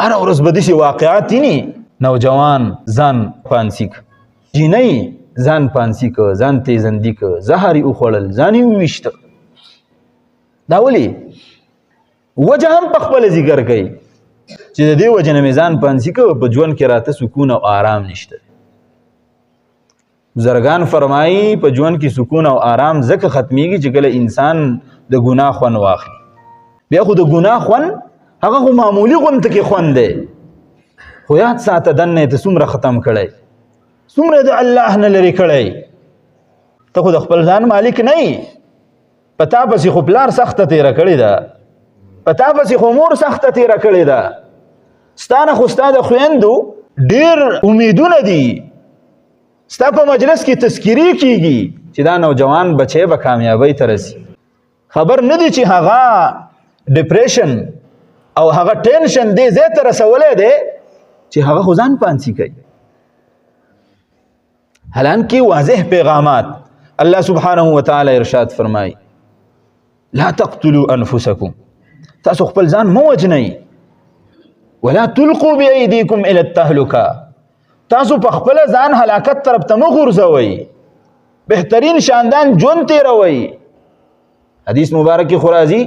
هره ورځ به داسې واقعات ویني نوجوان ځان پانسي که جینۍ ځان پانسي که ځان تیزندي که زهر یې وخوړل ځان یې وویشته دا ولې وجه هم په خپله ذکر کوي چې د دې وجه نه مې ځان پانسي که په ژوند کې راته سکون او آرام نشته بزرګان فرمایي په ژوند کې سکون او آرام ځکه ختمیږي چې کله انسان د ګناه خوند واخلي بیا خو د ګناه خوند هغه خو معمولي غونته کې خوند دی خو یاد ساته دنه ته څومره ختم کړی څومره د الله نه لرې کړی ته خو د خپل ځان مالک نه یې په تا پسې خو پلار سخته تېره کړې ده په تا پسې خو مور سخته تېره کړې ده ستا نه خو ستا د خویندو ډېر امیدونه دي ستا په مجلس کې تذکیرې کېږي چې دا نوجوان بچی به کامیابۍ ته رسي خبر نه دی چې هغه ډپریشن او هغه ټینشن دې ځای ته رسولی دی چې هغه خو ځان پانسي کوي حالانکه واضح پیغامات الله سبحانه وتعالی ارشاد فرمایي لا تقتلوا انفسکم تاسو خپل ځان مه وژنئ ولا تلقوا بأيديكم الى التهلكه تاسو په خپل ځان هلاکت طرف ته مه غورځوئ بهترین شاندان ژوند تېروئ حدیث مبارک کې خو راځي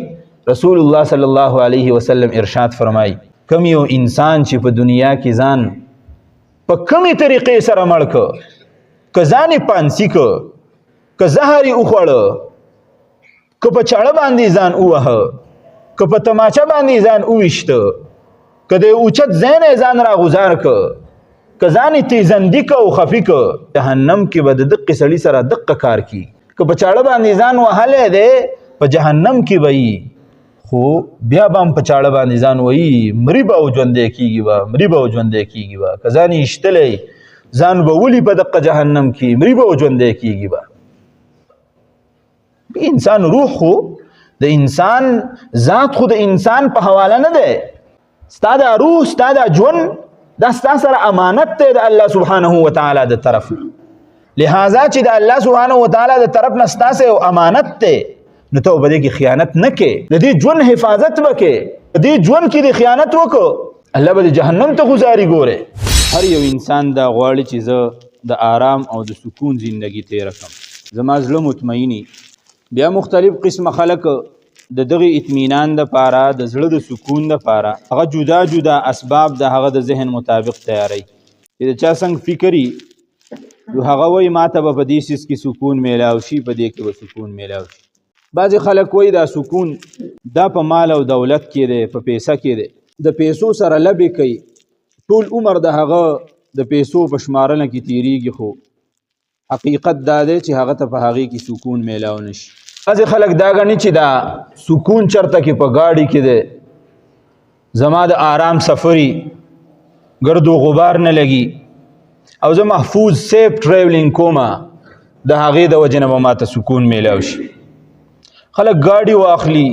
رسول الله صلی الله علیه وسلم ارشاد فرمایي کم یو انسان چې په دنیا کې ځان په کمې طریقې سره مړ که که ځان یې پانسي که که زهر یې وخوړه که په چاړه باندې ځان ووهه که په تماچه باندې ځان وویشته که د اوچت ځای نه ځان راغوزار که که ځان یې تیزندي که او خفي که جهنم کې به د دقې سړي سره دقه کار کي که په چاړه باندې ځان وهلی دی په جهنم کې به وي خو بیا به هم په چاړه باندې ځان وهي مري به وژوندی کېږي به مري به وژوندی کېږي به که ځان یې ایشتلی ځان به ولي په دقه جهنم کې مري به وژوندی کېږي به انسان روح خو د انسان ذات خو د انسان په حواله نه دی ستا دا روح ستا دا ژوند دا ستا سره امانت دی د الله سبحانه وتعالی د طرف لہذا چې د الله سبحانه وتعالی د طرف نه ستاسې یو امانت دی نو ته به دې کې خیانت نه کې د دې ژوند حفاظت به کې د دې ژوند کې د خیانت وکړو الله به د جهنم ته ګزاري ګورې هر یو انسان دا غواړي چې زه د آرام او د سکون زندگی تېره کړم زما زړه مطمئني بیا مختلف قسمه خلک د دغه اطمینان دپاره د زړه د سکون دپاره هغه جدا جدا اسباب د هغه د ذهن مطابق تیاری چې د چا څنګه فکري نو هغه وایي ما ته به په دې څیز کې سکون میلاو شي په دې کې به سکون میلاو شي بعضې خلک وایي دا سکون دا په مال او دولت کې دی په پیسه کې دی د پیسو سره لبې کوي ټول عمر د هغه د پیسو په شمارنه کې تیریږي خو حقیقت دا دی چې هغه ته په هغې کې سکون میلاو نشي بعضې خلک دا ګڼي چې دا سکون چرته کې په ګاډي کې دی زما د آرام سفري ګرد و غبار نه لګي او زه محفوظ سیف ټریولینګ کومه د هغې د وجې نه به ماته سکون میلاو شي خلک ګاډي واخلي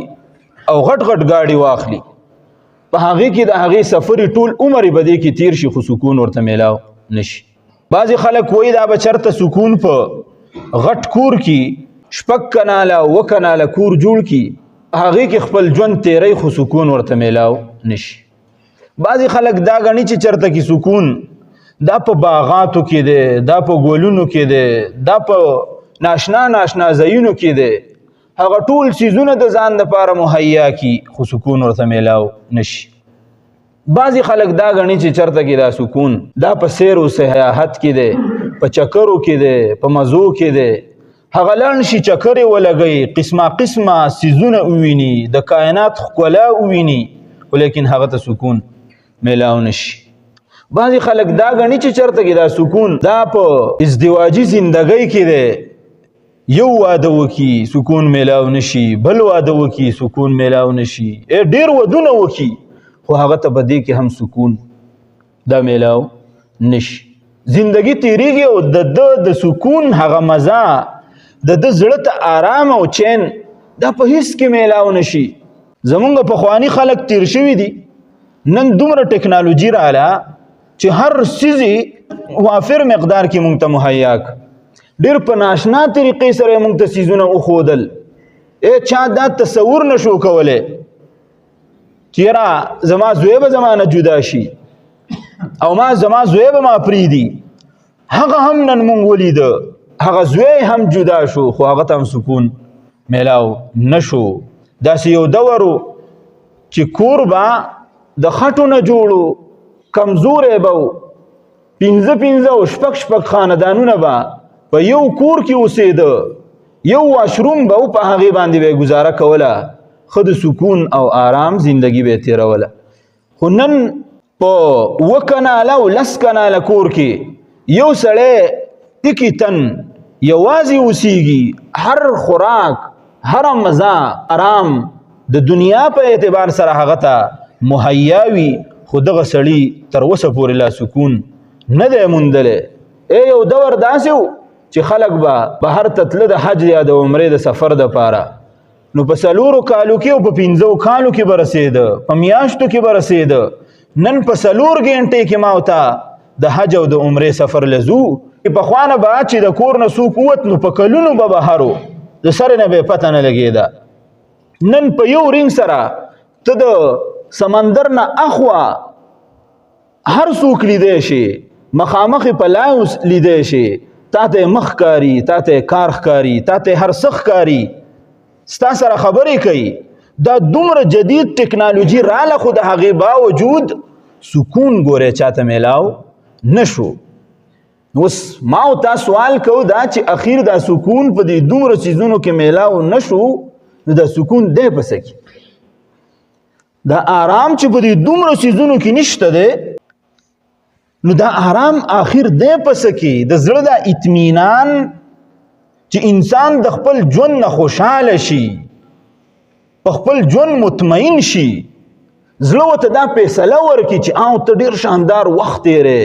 او غټ غټ ګاډي واخلي په هغې کې د هغې سفري ټول عمر به دې کې تیر شي خو سکون ورته میلاو نشي بعضې خلک وایي دا به چرته سکون په غټ کور کې شپږ کناله اوه کناله کور جوړ کړي هغې کې خپل ژوند تیری خو سکون ورته میلاو نشي بعضې خلک دا ګڼي چې چرته کې سکون دا په باغاتو کې دی دا په ګلونو کې دی دا په ناشنا ناشنا ځایونو کې دی هغه ټول څیزونه د ځان دپاره مهیا کړي خو سکون ورته میلاو نشي بعضې خلک دا ګڼي چې چرته کې دا سکون دا په سیر و سیاحت کې دی په چکرو کې دی په مزو کې دی هغه لړن شي چکرې ولګوي قسمه قسمه څیزونه وویني د کائنات ښکلا وویني خو لیکن هغه ته سکون میلاو نشي بعضې خلک دا ګڼي چې چرته کې دا سکون دا په ازدواجي زندګۍ کې دی یو واده وکي سکون میلاو نشي بل واده وکي سکون میلاو نشي ډېر ودونه وکي خو هغه ته به دې کې هم سکون دا میلاو نشي زندگی تیریږي او د سکون هغه مزه د زړه ته آرام او چین دا په هیڅ کې میلاو نشي زمونږ پخواني خلک تیر شوي دي نن دومره ټکنالوژي راغله چې هر څیز وافر مقدار کې مونږ ته مهیا ډېر په ناشنا طریقې سره مونږ ته څیزونه وښودل چا دا تصور نشو کولی چیرې زما زوی به زما نه جدا شي او ما زما زوی به ما پریدي، هغه هم نن مونږ ولیده، هغه زوی هم جدا شو خو هغه ته هم سکون میلاو نشو. داسې یو دور و چې کور به د خټو نه جوړو، کمزوری به و، 5 او 6 خاندانونه به په یو کور کې اوسېده، یو واشروم به و، په هغې باندې به یې ګزاره کوله، ښه د سکون او آرام زندگی به یې تېروله. خو نن په 2 کناله او 10 کناله کور کې یو سړی ټکي تن یوازې اوسیږي، هر خوراک هر مزه آرام د دنیا په اعتبار سره هغه ته مهیا وي، خو دغه سړي تر اوسه پورې لا سکون نه دی موندلی. یو دور داسې و چې خلک به بهر ته تله د حج یا د عمرې د سفر دپاره، نو په 4 کالو کې او په 5 کالو کې به رسېده، په میاشتو کې به رسېده. نن په 4 غنټې کې ما ورته د حج او د عمرې سفر لزو. پخوا نه به چې د کور نه څوک ووت نو په کلونو به بهر و، د سره نه به یې پته نه لګېده. نن په یو رنګ سره ته د سمندر نه اخوا هر څوک لیدی شي، مخامخ په لایو لیدی شي، تا ته مخ ښکاري، تا ته کار ښکاري، تا ته هر څه ښکاري، ستا سره خبرې کوي. دا دومره جدید ټکنالوژي راله، خو د هغې باوجود سکون ګورې چاته میلاو نشو. اوس ما او تا سوال کو دا چې اخیر دا سکون په دې دومره چیزونو کې میلاو نشو، نو دا سکون دی پسې کې، دا آرام چې په دې دومره چیزونو کې نشته دی، نو دا آرام آخر دی پسې کې، د زړه دا اطمینان چې انسان د خپل ژوند نه خوشحاله شي، په خپل ژوند مطمئن شي، زړه ورته دا فیصله ورکړي چې او ته ډېر شاندار وخت تېرې،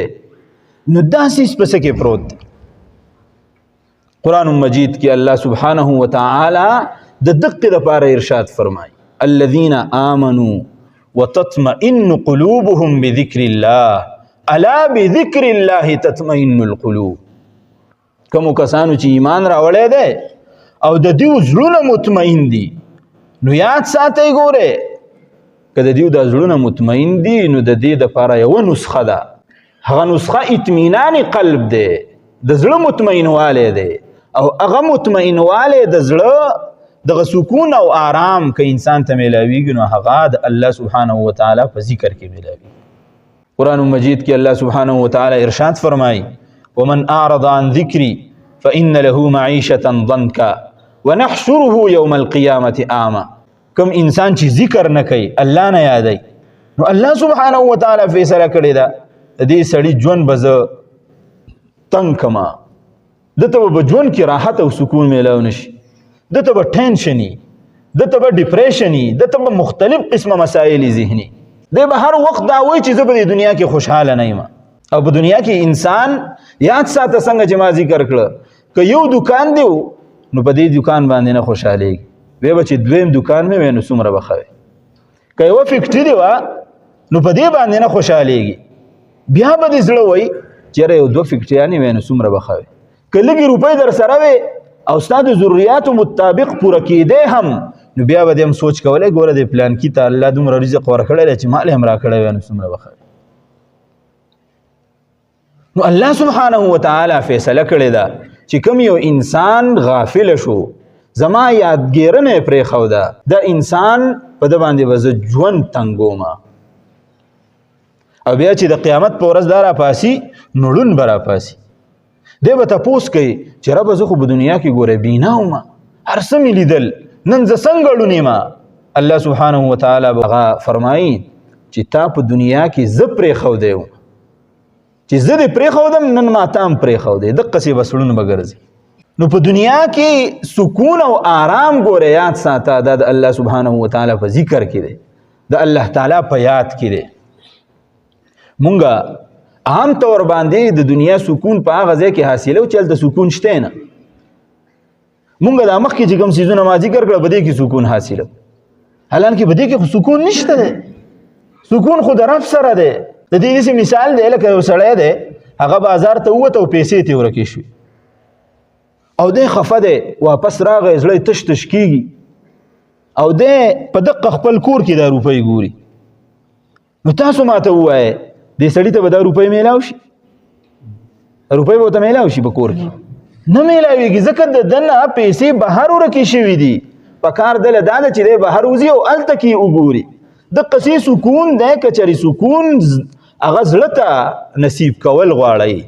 نو داسې پسې کې پروت دی. قرآن مجید کې الله سبحانه وتعالی د دقې دپاره ارشاد فرمایي: الذین آمنوا وتطمئن قلوبهم بذکر الله الا بذکر الله تطمئن القلوب. کومو کسانو چې ایمان راوړی دی او د دوی زړونه مطمئن دي، نو یاد ساتئ ګورئ که د دوی دا زړونه مطمئن دي نو د دې دپاره یوه نسخه ده، هغه نسخه اطمینان قلب دی، د زړه مطمئنوالی دی، او هغه مطمئنوالی د زړه دغه سکون او آرام که انسان ته میلاویږي نو هغه د الله سبحانه وتعالی په ذکر کې میلاویږي. قرآن مجید کې الله سبحانه وتعالی ارشاد فرمایي: ومن اعرض عن ذکری فإن له معیشة ضنکا ونحشره یوم القیامة اعمى. کم انسان چې ذکر نه کوي، الله نه یادوي، نو الله سبحانه وتعالی فیصله کړې ده د دې سړي ژوند به زه تنګ کما، دته به ژوند کې راحت او سکون میلاو نشي، دته به ټینشني، دته به ډپریشني، دته به مختلف قسمه مسایل ذهني، دی به هر وخت دا وایي چې زه په دې دنیا کې خوشحاله نه یم. او په دنیا کې انسان یاد ساته څنګه چې ما ذکر کړه، که یو دکان دی نو په دې دکان باندې نه خوشحالېږي، وی به چې دویم دکان مې وی نو څومره به ښه وي، که یوه فیکټري وه نو په دې باندې نه خوشحالېږي، بیا به دې زړه وایي چې یاره یو 2 فیکټریانې وی نو څومره به ښه وي. که لږې روپۍ در سره وې او ستا د ضروریاتو مطابق پوره کېدی هم، نو بیا به دې هم سوچ کولی ګوره دې پلانکي ته الله دومره رزق ورکړی دی چې مال یې هم راکړی وی نو څومره به ښه وي. نو الله سبحانه وتعالی فیصله کړې ده چې کوم یو انسان غافل شو، زما یادګیرنه یې پرېښوده، دا انسان په ده باندې به زه ژوند تنګومه، او بیا چې د قیامت په ورځ دا راپاسي نو ړوند به راپاسي، دی به تپوس کوي چې ربه زه خو په دنیا کې ګوره بینا ومه، هر څه مې لیدل، نن زه څنګه ړوند یم؟ الله سبحانه وتعالی به هغه فرمایي چې تا په دنیا کې زه پرېښودی وم، چې زه دې پرېښودم نن ما تا هم پرېښودی، دقسې به سړونه به ګرځي. نو په دنیا کې سکون او آرام ګوره یاد ساته، دا د الله سبحانه وتعالی په ذکر کې دی، د الله تعالی په یاد کې دی. مونږه عام طور باندې د دنیا سکون په هغه ځای کې حاصلو چې هلته سکون شته نه. مونږه دا مخکې چې کوم څیزونه ما ذکر کړه په دې کې سکون حاصلو، حالانکه په دې کې خو سکون نشته دی، سکون خو د رب سره دی. د دې داسې مثال دی لکه یو سړی دی، هغه بازار ته ووت او پیسې ترې ورکې شوې او دی خفه دی، واپس راغی، زړه یې تش تش کېږي او دی په دقه خپل کور کې دا روپۍ ګوري، نو تاسو ماته ووایئ دې سړي ته به دا روپۍ میلاو شي؟ روپۍ به ورته میلاو شي په کور کې؟ نه میلاویږي، ځکه د ده نه پیسې بهر ورکې شوي دي. په کار دله دا ده چې دی بهر وځي او هلته کې وګوري. دقسې سکون دی که چېرې سکون هغه زړه ته نصیب کول غواړئ.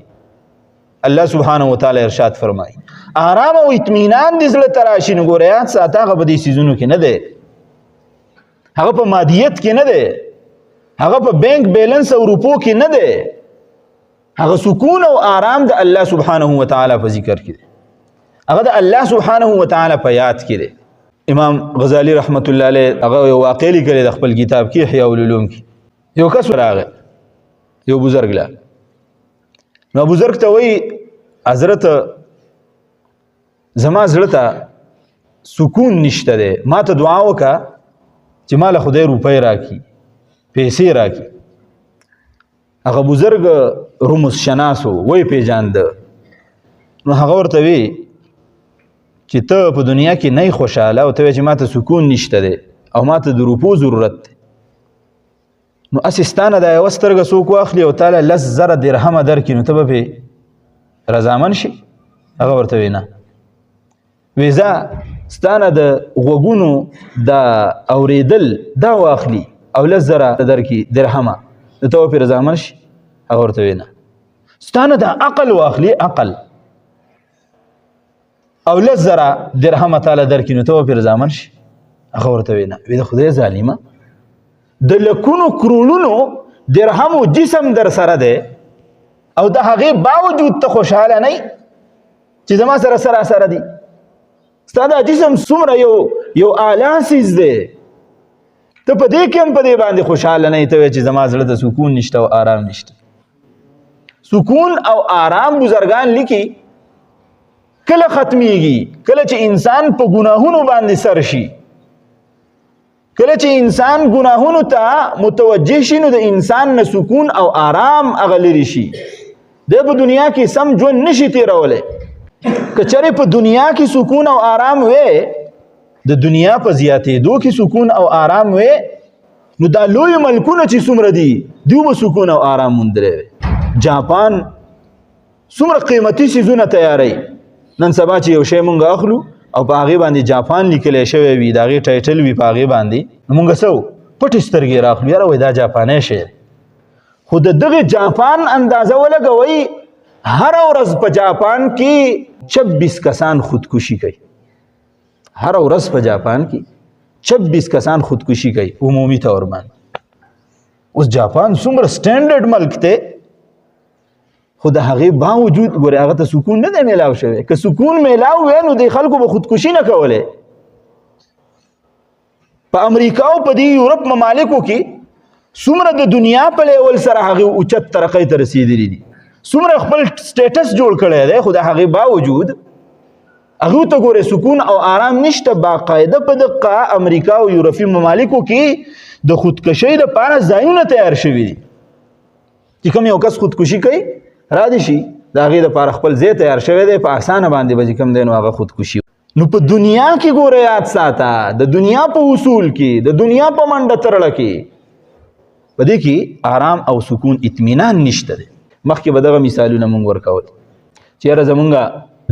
الله سبحانه وتعالی ارشاد فرمایي آرام او اطمینان دې زړه ته راشي. نو ګوره یاد ساته هغه په دې څیزونو کې نه دی، هغه په مادیت کې نه دی، هغه په بینک بیلنس او روپو کې نه دی. هغه سکون او آرام د الله سبحانه وتعالی په ذکر کې دی، هغه د الله سبحانه وتعالی په یاد کې دی. امام غزالی رحمت الله علیه هغه یو واقع لیکلی د خپل کتاب کې احیاء العلوم کې. یو کس راغی، یو بزرګ لا، نو بزرګ ته وایي حضرت زما زړه ته سکون نشته دی، ما ته دعا وکړه چې ما له خدای روپۍ راکړي، پیسې راکړي. هغه بزرګ رمز شناس و، وی پیژانده. نو هغه ورته وی چې ته په دنیا کې نه خوشحاله او ته وایې چې ما ته سکون نشته دی او ما ته د روپو ضرورت دی، نو هسې ستا نه دا یوه سترګه څوک واخلي او تاله 10,000 درهمه درکړي نو ته به پرې رضامند شي؟ هغه ورته وی نه. وی زه ستا نه د غوږونو د اورېدل دا واخلي او 10,000 درکړي درهمه نو ته به پرې رضامند شي؟ هغه ورته وی نه. ستا نه د عقل واخلي، عقل او 10,000 درهمه تاله درکړي نو ته به پرې رضامند شي؟ هغه ورته وی نه. وی د خدای ظالمه، د لکونو کرونو درهمو جسم در سره دی او د هغې باوجود ته خوشحاله نه چې زما سره سراسره دي. ستا دا جسم څومره یو اعلی څیز دی، ته په دې کې هم په دې باندې خوشحاله نه یې. ته وایې چې زما زړه ته سکون نشته او آرام نشته. سکون او آرام بزرګان لیکي کله ختمیږي؟ کله چې انسان په ګناهونو باندې سر شي، کله چې انسان ګناهونو ته متوجه شي نو د انسان نه سکون او آرام هغه لرې شي. دی په دنیا کې سم ژوند نشي تېرولی. که چېرې په دنیا کې سکون او آرام وی، د دنیا په زیاتېدو کې سکون او آرام وی، نو دا لوی ملکونه چې څومره دي دوی به سکون او آرام موندلی وی. جاپان څومره قیمتي څیزونه تیاروي. نن سبا چې یو شی مونږ اخلو او په هغې باندې جاپان لیکلی شوی وي، د هغې ټایټل وي په هغې باندې، نو مونږ څه پټې سترګې راخلو، یاره وایي دا جاپانی شی دی. خو د دغې جاپان اندازه ولګوئ، هره ورځ په جاپان کې 26 کسان خودکشي کوي. هره ورځ په جاپان کې 26 کسان خودکشي کوي عمومي طور باندې. اوس جاپان څومره سټینډرډ ملک دی، خو د هغې باوجود ګورې هغه ته سکون نه دی میلاو شوی. که سکون میلاو وی نو د خلکو به خودکشي نه کولی. په امریکا او په دې یورپ ممالکو کې څومره د دنیا په لیول سره هغې اوچت ترقۍ ته رسېدلي دي، څومره خپل سټیټس جوړ کړی دی، خو د هغې باوجود هغوی ته ګورې سکون او آرام نشته. باقاعده په دقه امریکا او یورپي ممالکو کې د خودکشۍ دپاره ځایونه تیار شوي دي چې کوم یو کس خودکشي کوي را دي شي د هغې دپاره خپل ځای تیار شوی دی، په اسانه باندې به چې کوم دی نو هغه خودکشي. نو په دنیا کې ګوره یاد ساته، د دنیا په اصول کې، د دنیا په منډه ترړه کې په دې کې آرام او سکون اطمینان نشته دی. مخکې به دغه مثالونه مونږ ورکول چې یاره زمونږ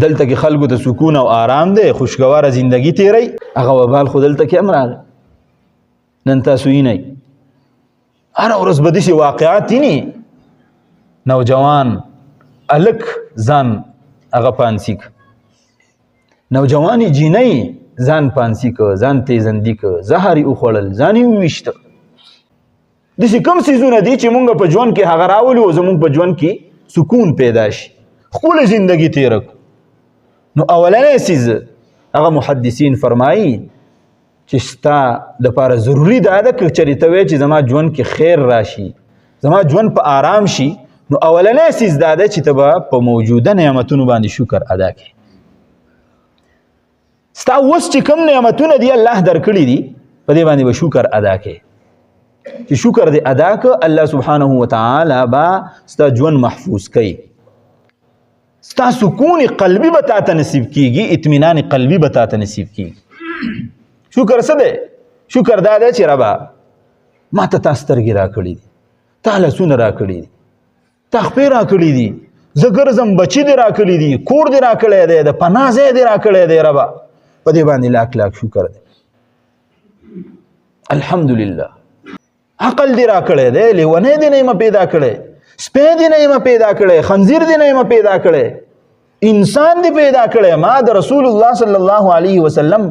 دلته کې خلکو ته سکون او آرام دی، خوشګواره زندگی تیری، هغه وبال خو دلته کې هم راغی. نن تاسو وینئ هره ورځ به داسې واقعات ویني، نوجوان الک ځان هغه پانسي که، نوجوانې جینۍ ځان پانسي که، ځان تیزندي که، زهر یې وخوړل، ځان یې وویشته. داسې کوم څیزونه دي چې مونږ په ژوند کې هغه راولو او زمونږ په ژوند کې سکون پیدا شي، ښکله زندګي تېره کړو. نو اولنی څیز هغه محدثین فرمایي چې ستا دپاره ضروري دا ده که چېرې ته وایې چې زما ژوند کې خیر راشي، زما ژوند په آرام شي، نو اولنی څیز دا ده چې ته به په موجوده نعمتونو باندې شکر ادا کړې. ستا اوس چې کوم نعمتونه دي الله درکړي دي په دې باندې به شکر ادا کړې. چې شکر دې ادا کړه، الله سبحانه وتعالی به ستا ژوند محفوظ کوي. ستا سکون قلبي به تا ته نصیب کیږي، اطمینان قلبي به تا ته نصیب کیږي. شکر څه دی؟ شکر دا دی چې ربه ما ته تا سترګې راکړي دي، تا لاسونه راکړي دي، تا خپې راکړي دي، زه ګرځم بچي دې راکړي دي، کور دې راکړی دی، د پناه ځای دې راکړی دی ربه، په دې باندې لاک لاک شکر دی. الحمدلله. عقل دې راکړی دی، لیونی دې نه یم پیدا کړی، سپی دې نه یم پیدا کړی، خنزیر دې نه یم پیدا کړی، انسان دې پیدا کړی. ما د رسول الله صلی الله علیه وسلم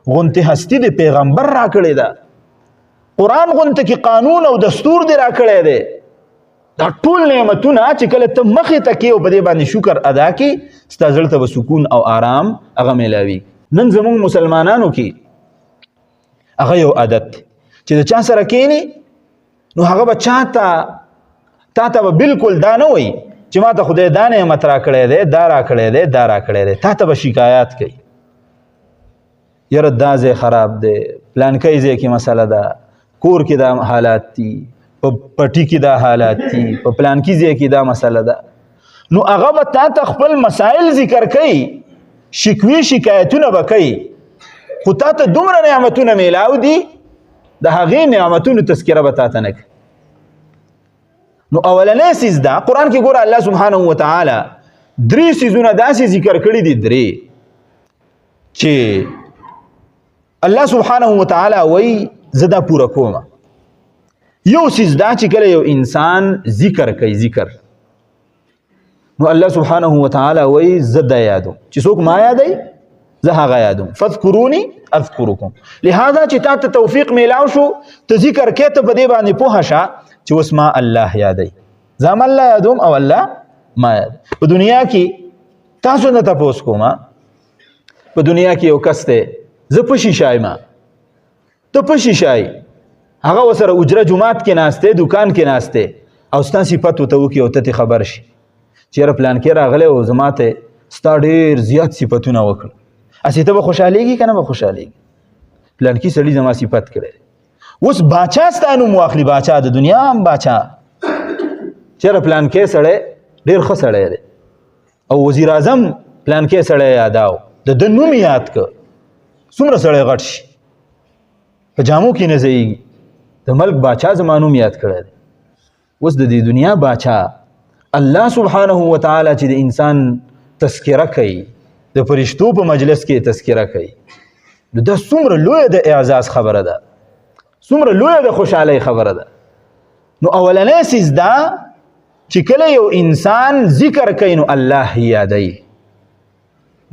غونتې هستی دې پیغمبر راکړی ده، قرآن غونته کې قانون او دستور دې راکړی دی. دا ټول نعمتونه چې کله ته مخې ته کې او په دې باندې شکر ادا کې، ستا زړه ته به سکون او آرام هغه میلاوي. نن زموږ مسلمانانو کې هغه یو عادت چې د چا سره کېني نو هغه به تا ته به بالکل دا نه وایي چې ما ته خدای دا نعمت راکړی دی، دا راکړی دی، دا راکړی دی، تا ته به شکایات کوي، یاره دا ځای خراب دی، پلانکی ځای کې مسله ده، کور کې دا حالات دي، په پټي کې دا حالات دي، په پلانکی ځای کې دا مسله ده. نو هغه به تا ته خپل مسائل ذکر کوي، شکوي شکایتونه به کوي، خو تا ته دومره نعمتونه میلاو دي د هغې نعمتونو تذکره به تا ته نه کوي. نو اولنی سیز دا قرآن کې ګوره الله سبحانه وتعالی 3 سیزونه داسې ذکر کړي دي، 3 چې الله سبحانه وتعالی وایي زه دا پوره کوم. یو سیز دا چې کله یو انسان ذکر کوي، ذکر، نو الله سبحانه وتعالی وایي زه دا یادوم، چې څوک ما یادوي زه هغه یادوم، فاذکرونی اذکرکم. لہذا چې تا ته توفیق میلاو شو ته ذکر کې، ته په دې باندې پوهه شه چې اوس ما الله یادوي، زه هم الله یادوم او الله ما یاد. په دنیا کې تاسو نه تپوس کوم، په دنیا کې یو کس دی، زه پشي شایم، ته پشي شای، هغه ورسره اجره جماعت کې ناسته، دکان کې ناسته، او ستا صفت ورته وکړي او ته خبر شي چې یاره پلان کې راغلی او زما ته ستا ډېر زیات صفتونه وکړه، هسې ته به خوشحالېږي که نه به خوشحالېږي؟ پلانکي سړي زما صفت کړی. اوس باچا ستا نوم واخلي، باچا د دنیا هم باچا، چېرې پلانکی سړی ډېر ښه سړی دی، او وزیر اعظم پلانکی سړی یاداو، د ده نوم یاد که، څومره سړی غټ شي، په جامو کې نه ځایږي، د ملک باچا زما نوم یاد کړی دی. اوس د دې دنیا باچا الله سبحانه وتعالی چې د انسان تذکره کوي، د فرشتو په مجلس کې تذکره کوي، نو دا څومره لویه د اعزاز خبره ده، څومره لویه د خوشحالۍ خبره ده. نو اولنی سیز دا چې کله یو انسان ذکر کوي نو الله یادوي،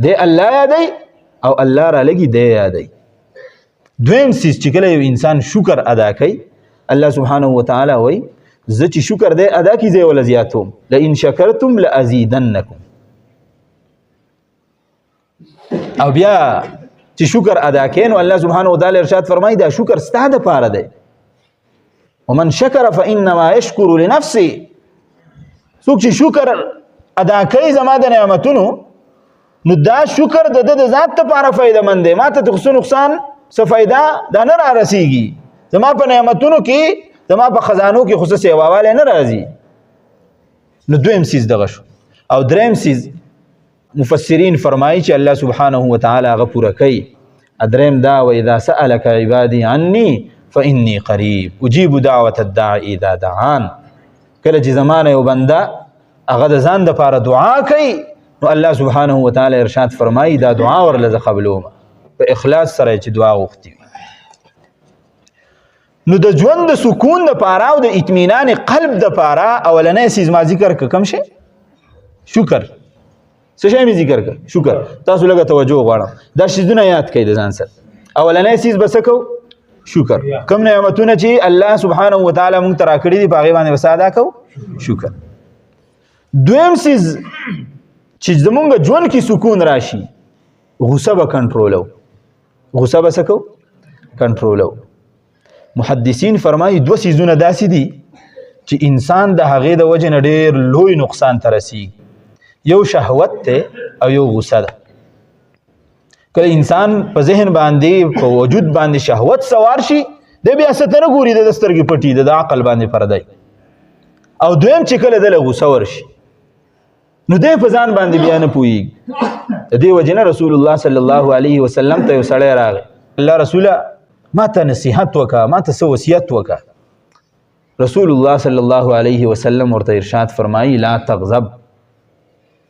دی الله یادوي او الله را لګي دی یادوي. دویم سیز چې کله یو انسان شکر ادا کوي، الله سبحانه وتعالی وایي زه چې شکر دی ادا کړي زه یې وله زیاتوم، لئن شکرتم لازیدنکم. او بیا چې شکر ادا کوي نو الله سبحانه وتعالی ارشاد فرمایي دا شکر ستا دپاره دی، ومن شکر فانما یشکر لنفسه. څوک چې شکر ادا کوي زما د نعمتونو نو دا شکر د ده د ذات دپاره فایده مند دی، ما ته څه نقصان څه فایده دا نه را رسیږي، زما په نعمتونو کې زما په خزانو کې خصوص سیواوالی نه راځي. نو دویم سیز دغه شو. او دریم سیز مفسرین فرمایي چې الله سبحانه وتعالی هغه پوره کوي. دریم دا واذا سألك عبادي عني فإني قریب اجیب دعوة الداع اذا دعان. کله چې زمانه یو بنده هغه د ځان دپاره دعا کوي نو الله سبحانه وتعالی ارشاد فرمایي دا دعا ورله زه قبلوم، په اخلاص سره چې دعا غوښتي وي. نو د ژوند د سکون دپاره او د اطمینان قلب دپاره اولنی سیز ما ذکر که کوم شی؟ شکر. څه شی مې ذکر که؟ شکر. تاسو لږه توجه غواړم، دا سیزونه یاد کړئ د ځان سره. اولنی سیز به څه کوو؟ شکر. کوم نعمتونه چې الله سبحانه وتعالی موږ ته راکړي دي په هغې باندې به څه ادا کوو؟ شکر. دویم سیز چې زمونږ ژوند کې سکون راشي، غصه به کنټرولو. غصه به څه کوو؟ کنټرولو. محدثین فرمایي 2 سیزونه داسې دي چې انسان د هغې د وجې نه ډېر لوی نقصان ته رسیږي. یو شهوت دی او یو غصه ده. کله انسان په ذهن باندې په وجود باندې شهوت سوار شي دی بیا څه ته نه ګوري، د سترګې پټي د عقل باندې پردی. او دویم چې کله دله غصه ورشي نو دی په ځان باندې بیا نه پوهېږي. د دې وجې نه رسول الله صلی الله علیه وسلم ته یو سړی راغی، الله رسوله ما ته نصیحت وکړه، ما ته څه وصیت وکړه. رسول الله صلی الله علیه وسلم ورته ارشاد فرمایي لا تغضب،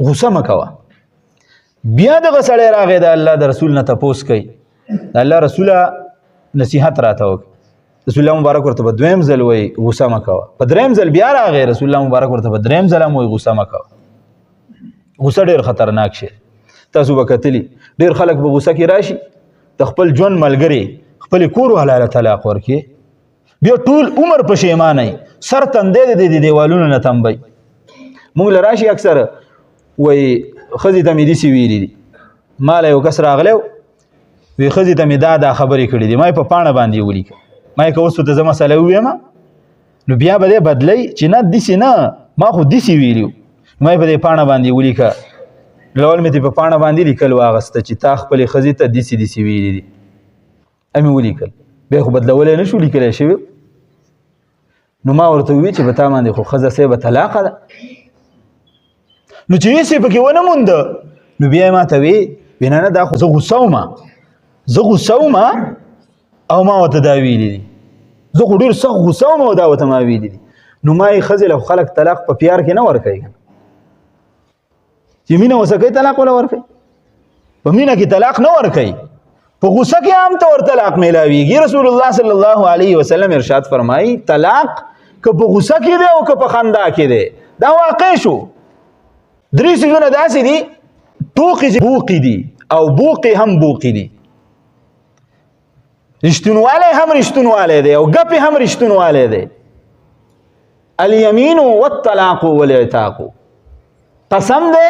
غصه مکوه. بیا دغه سړی راغی د الله د رسول نه تپوس کوي، د الله رسوله نصیحت راته وکړه. رسول الله مبارک ورته په دویم ځل وایي غصه مکوه. په دریم ځل بیا راغی رسول الله مبارک ورته په دریم ځل هم وایي غصه مکوه. غصه ډېر خطرناک شی. تاسو به کتلي ډېر خلک به غصه کې راشي د خپل ژوند ملګري خپل کور والا له طلاق ورکړي، بیا ټول عمر پښیمانه سر تندې د دیوالونو نه تنبئ. موږ له راشي اکثر وایي ښځې ته مې داسې ویلي دي، ما له یو کس راغلی وایي ښځې ته مې دا خبرې کړي دي، ما یې په پاڼه باندې ولیکه. ما یې که اوس ورته زه مسله ووایم نو بیا به دی بدلی چې نه داسې نه ما خو داسې ویلي وو، ما یې په دې پاڼه باندې ولیکه. لول مې په پاڼه باندې لیکل واغسته چې تا خپلې ښځې ته داسې داسې ویلي دي، مې ولیکل. بیا خو بدلولی نه شو، لیکلی شوي. نو ما ورته وویل چې په تا باندې خو ښځه صاحبه طلاقه ده. نو چې هېڅ یې پکې ونه مونده نو بیا یې ما ته وی نه دا خو زه غصه ومه او ما ورته دا ویلي دي، زه خو ډېر سخت غصه وم او دا ورته ما ویلي دي. نو ما یې ښځې له خلک طلاق په پیار کې نه ورکوي چې مینه وسه کوي طلاق وله ورکوي، په مینه کې طلاق نه ورکوي، په غصه کې عام طور طلاق میلاویږي. رسول الله صلی الله علیه وسلم ارشاد فرمایي طلاق که په غصه کې دی او که په خندا کې دی دا واقع شو. درې څیزونه داسې دي ټوقې چې بوقي دي او بوقې هم بوقي دي، رښتونوالی هم رښتونوالی دی او ګپې هم رښتونوالی دی. الیمین والطلاق والعتاق، قسم دی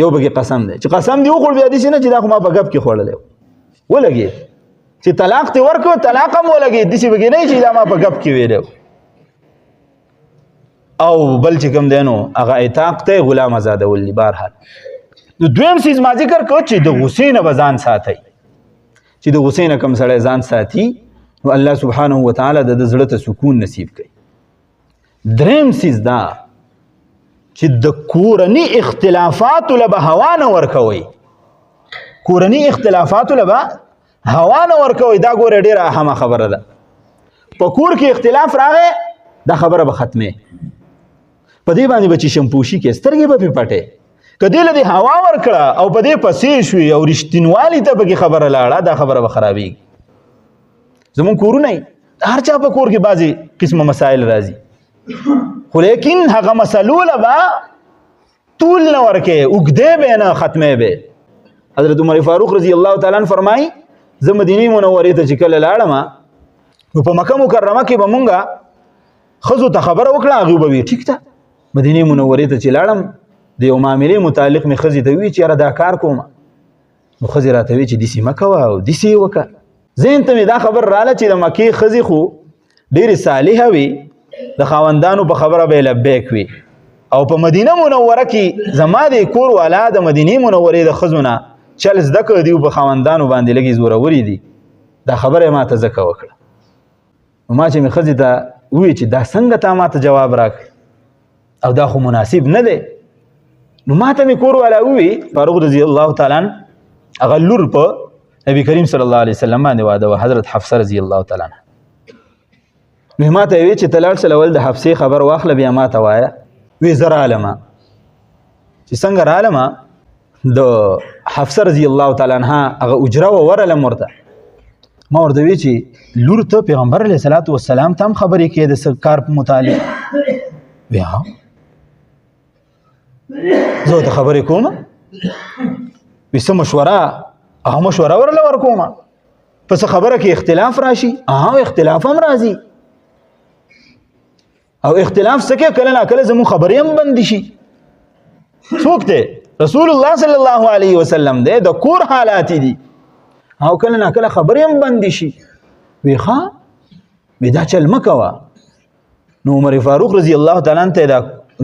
یو پکې قسم دی چې قسم دی وخوړ بیا داسې نه چې دا خو ما په ګپ کې خوړلی ولګېد، چې طلاق دې ورکړو طلاق هم ولګېد، داسې پکې نه چې دا ما په ګپ کې ویلی. او بل چې کوم دی نو هغه عتاق ته غلام ازادول دي. بهرحال نو دویم څیز ما ذکر کړ چې د غصې نه به ځان ساتئ، چې د غصې نه کوم سړی ځان ساتي نو الله سبحانه وتعالی د زړه ته سکون نصیب کوي. دریم څیز دا چې د کورني اختلافاتو له به هوا نه ورکوئ، کورني اختلافاتو له به هوا نه ورکوئ. دا ګوره ډېره اهمه خبره ده. په کور کې اختلاف راغی دا خبره به ختمې، په دې باندې به چې شمپوشي کې سترګې به پې پټې، که دې له دې هوا ورکړه او په دې پسې شوي او رښتینوالي ته پکې خبره لاړه دا خبره به خرابېږي. زمونږ کورونه هر چا په کور کې بعضې قسمه مسایل راځي، خو لیکن هغه مسلو له به طول نه ورکې، اوږدې به نه ختمې به. حضرت عمر فاروق رضی الله تعالی عنه فرمایي زه مدینې منورې ته چې کله لاړم نو په مکه مکرمه کې به مونږه ښځو ته خبره وکړه، هغوی به وي ټیک ده. مدینې منورې ته چې لاړم د یو معاملې متعلق مې ښځې ته وویل چې یاره دا کار کومه، نو ښځې راته وویل چې داسې مه کوه او داسې یې وکړه. ذهن ته مې دا خبر راله چې د مکې ښځې خو ډېرې صالحه وي، د خاوندانو په خبره به یې لبیک وي، او په مدینه منوره کې زما د کور والا د مدینې منورې د ښځو نه چل زده کړه دي په خاوندانو باندې لږې زورورې دي. دا خبره یې ما ته ځکه وکړه. نو ما چې مې ښځې ته وویل چې دا څنګه تا ما ته جواب راکړ او دا خو مناسب نه دی، نو ما ته مې کور والا وویل فاروق رضی الله تعالی عنه هغه لور په نبی کریم صلی الله علیه وسلم باندې واده وه، حضرت حفصه رضی الله تعالی عنها. نو ما ته یې وویل چې ته لاړ شه اول د حفصې خبر واخله بیا ما ته وایه. وی زه رالمه، چې څنګه رالمه د حفصه رضی الله تعالی عنها هغه اجره وه ورلم ورته. ما ورته وی چې لور ته پیغمبر علیه الصلاة والسلام ته هم خبرې کوې د څه کار په متعلق؟ وی ها زه ورته خبرې کوم، وی څه مشوره؟ هغه مشوره ورله ورکومه. په څه خبره کې اختلاف راشي؟ اختلاف هم راځي، او اختلاف څه کې کله ناکله زموږ خبرې هم بندې شي. څوک دی؟ رسول الله صلی الله علیه وسلم دی، د کور حالات دي، او کله ناکله خبرې هم بندې شي. وی ښه وی دا چل مه کوه. نو عمر فاروق رضی الله تعالی عنه ته دا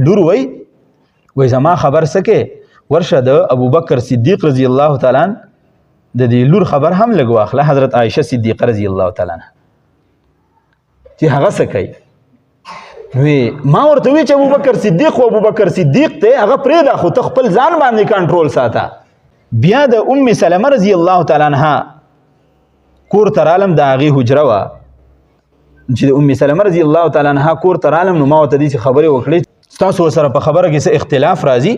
لور وی زما خبر څه کې ورشه د ابوبکر صدیق رضی الله تعالی عنه د دې لور خبر هم لږ واخله، حضرت عایشه صدیقه رضی الله تعالی عنها چې هغه څه کوي. وی ما ورته وی چې ابوبکر صدیق او ابوبکر صدیق ته هغه پرېږده، خو ته خپل ځان باندې کنټرول ساته. بیا د ام سلمه رضی الله تعالی عنها کور ته رالم، د هغې حجره وه، چې د ام سلمہ رضی الله تعالی عنها کور ته رالم نو ما ورته داسې خبرې وکړې ستاسو سره په خبره کې څه اختلاف راځي.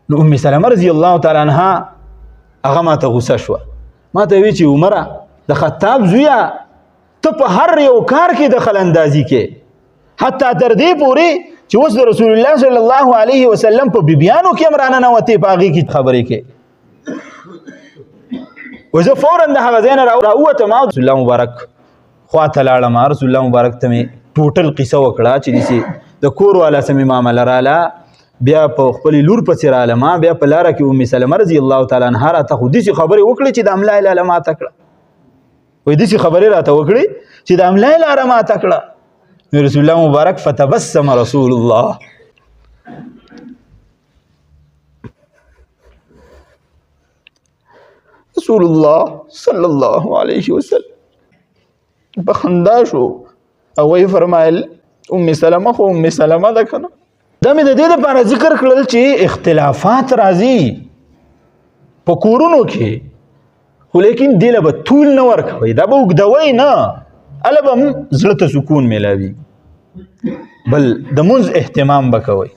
نو ام سلمہ رضی الله تعالی عنها هغه ما ته غوسه شوه. ما ته وی چې عمره د خطاب زویا ته په هر یو کار کې دخل اندازي کې، حتی تر دې پورې چې اوس د رسول الله صلی الله علیه وسلم په بیبیانو کې امرانه نه وته په هغې کې خبرې کې. و زه فورا د هغه ځای نه راووتم او رسول الله مبارک خواته لاړم. رسول الله مبارک ته مې ټوټل قصه وکړه چې داسې د کور والا څه مې معامله راله. بیا په خپلې لور پسې رالم. بیا په لاره کې ام سلمہ رضی الله تعالی عنها راته خو داسې خبرې وکړې چې د املا لاره ماته کړه. وایي داسې خبرې راته وکړې چې د املا لاره ماته کړه. رسول الله مبارک فتبسم رسول الله صلی الله علیه وسلم په خندا شو او وی فرمایل ام سلمہ خو ام سلمہ ده کنه. دا مې د دې لپاره ذکر کړل چې اختلافات راځي په کورونو کې، خو لیکن دې له به طول نه ورکوئ، دا به اوږدوئ نه، هله به زړه ته سکون میلاوي. بل د مونځ اهتمام به کوئ.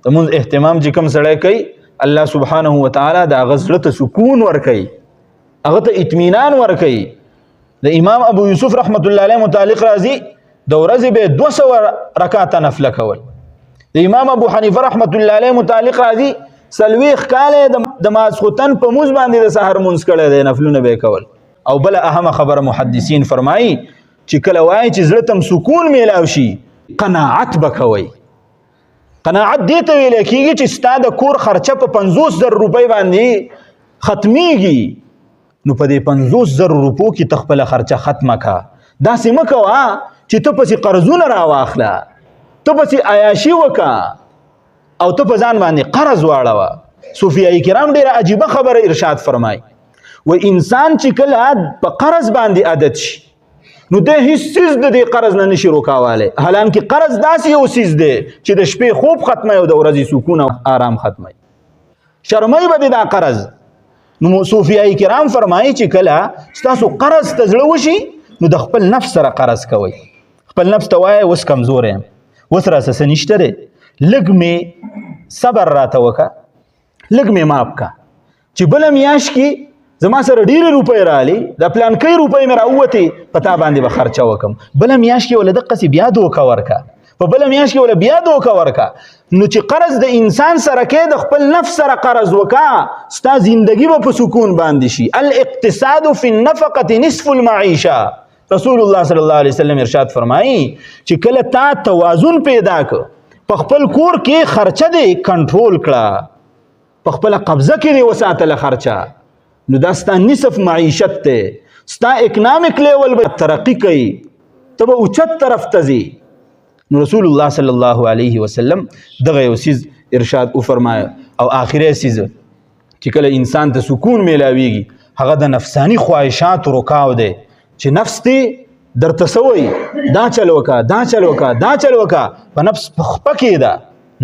د مونځ اهتمام چې کوم سړی کوي الله سبحانه وتعالی د هغه زړه ته سکون ورکوي، هغه ته اطمینان ورکوي. د امام ابو یوسف رحمت الله علیه متعلق راځي د ورځې به 200 رکعاته نفله کول. د امام ابو حنیفه رحمت الله علیه متعلق راځي 40 کاله د ماسخوتن په مونځ باندې د سحر مونځ کړی دی، نفلونه به کول. او بل اهمه خبره محدثین فرمایي چې کله وایي چې زړه ته سکون میلاو شي قناعت به کوئ. قناعت دې ته ویل کېږي چې ستا د کور خرچه په 50,000 روپۍ باندې ختمیږي، نو په دې 50,000 روپو کې ته خپله خرچه ختمه کا. داسې مه کوه چې ته پسې قرضونه راواخله، ته پسې عیاشي وکړه او ته په ځان باندې قرض واړوه. صوفیای کرام ډېره عجیبه خبره ارشاد فرمایي، و انسان چې کله په قرض باندې عادت شي نو د هیڅ څیز د دې قرض نه نشي روکاوالی. حالانکه قرض داسې یو څیز دی چې د شپې خوب ختموي او د ورځې سکون او آرام ختموي. شرموي به دا قرض. نو صوفیای کرام فرمایي چې کله ستاسو قرض ته زړه وشي نو د خپل نفس سره قرض کوئ. خپل نفس ته وایه اوس کمزور یم، اوس راسه څه نشته دی، لږ مې صبر راته وکړه، لږ مې معاف کا چې بله میاشت کې زما سره ډېرې روپۍ راغلي، د پلانکۍ روپۍ مې راووتې، په تا باندې به خرچه وکړم. بله میاشت کې وله دقسې بیا دوکه ورکه، په بله میاشت کې وله بیا دوکه ورکه. نو چې قرض د انسان سره کې د خپل نفس سره قرض وکړه، ستا زندگی به په سکون باندې شي. الاقتصاد فی النفقة نصف المعیشه. رسول الله صلی الله علیه وسلم ارشاد فرمایي چې کله تا توازن پیدا کړ، په خپل کور کې خرچه دې کنټرول کړه، په خپله قبضه کې دې وساتله خرچه، نو دا ستا نصف معیشت ته، ستا اکنامک لیول به ترقی کوي، ته به اوچت طرف ته ځي. نو رسول الله صلی الله علیه وسلم دغه یو څیز ارشاد وفرمایه. او آخری څیز چې کله انسان ته سکون میلاویږي هغه د نفسانی خواهشاتو رکاو دی چې نفس ته درته څه وایي دا چل وکړه، دا چل وکړه، دا چل وکړه، په نفس پخپه کېده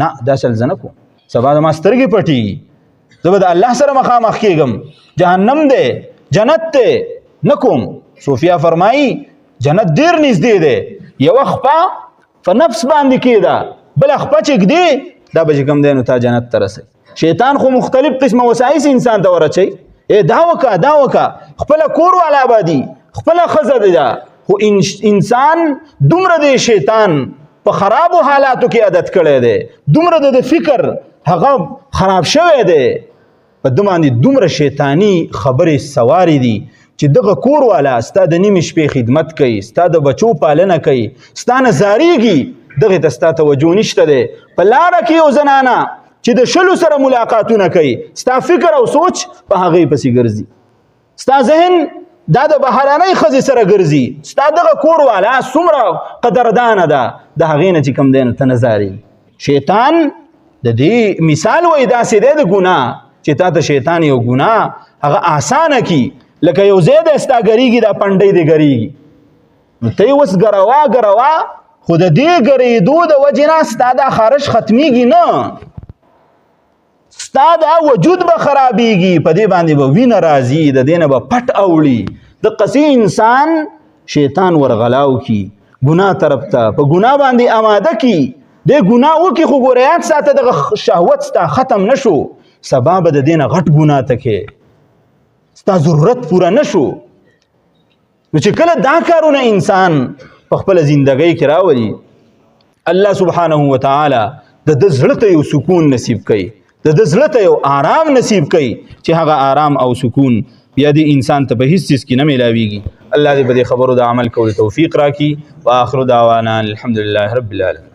نه دا چل زه نه کوم، سبا زما سترګې پټېږي، زه به د الله سره مخامخ کېږم، جهنم دی جنت دی نه کوم. صوفیا فرمایي جنت ډېر نږدې دی، یوه خپه په نفس باندې کېده، بله خپه چې ږدې دا به چې کوم دی نو تا جنت ته رسوي. شیطان خو مختلف قسمه وسایس انسان ته ورچوي، دا وکړه دا وکړه، خپله کور والا آبادي، خپله ښځه دی ده، خو انسان دومره دی شیطان په خرابو حالاتو کې عادت کړی دی، دومره د فکر هغه خراب شوی دی، په ده باندې دومره شیطانی خبرې سوارې دي چې دغه کور والا ستا د نیمې شپې خدمت کوي، ستا د بچو پالنه کوي، ستا نه زاریږي، دغې ته ستا توجه نشته دی. په لاره کې یو زنانه چې د 20 سره ملاقاتونه کوي، ستا فکر او سوچ په هغې پسې ګرځي، ستا ذهن دا د بهرنۍ ښځې سره ګرځي، ستا دغه کور والا څومره قدردانه ده، د هغې نه چې کوم دی نو ته نه زارېږي. شیطان د دې مثال وایي داسې دی د ګناه چې تا ته شیطان یو ګناه هغه آسانه کي، لکه یو ځای دی ستا ګرېږي دا پنډۍ دې ګرېږي، نو ته یې اوس ګروه ګروه، خو د دې ګرېدو د وجې نه ستا دا خارش ختمیږي نه، ستا دا وجود به خرابېږي، په دې باندې به وینه راځي، د دې نه به پټ اوړي. د قصې انسان شیطان ورغلاو کی ګناه طرف ته په ګناه باندې آماده کی د ګناه وکي خو ګوره یاد ساته دغه شهوت ستا ختم نشو سبا به د دې نه غټ ګناه ته کې ستا ضرورت پوره نشو نو چې کله دا کارونه انسان په خپله زندګۍ کې راولي الله سبحانه وتعالی د ده زړه ته یو سکون نصیب کوي د ده زړه ته یو آرام نصیب کوي چې هغه آرام او سکون بیا دې انسان ته په هیڅ څیز کې نه میلاویږي الله دې په دې خبرو د عمل کولو توفیق راکړي واخر دعوانا الحمدلله رب العالمین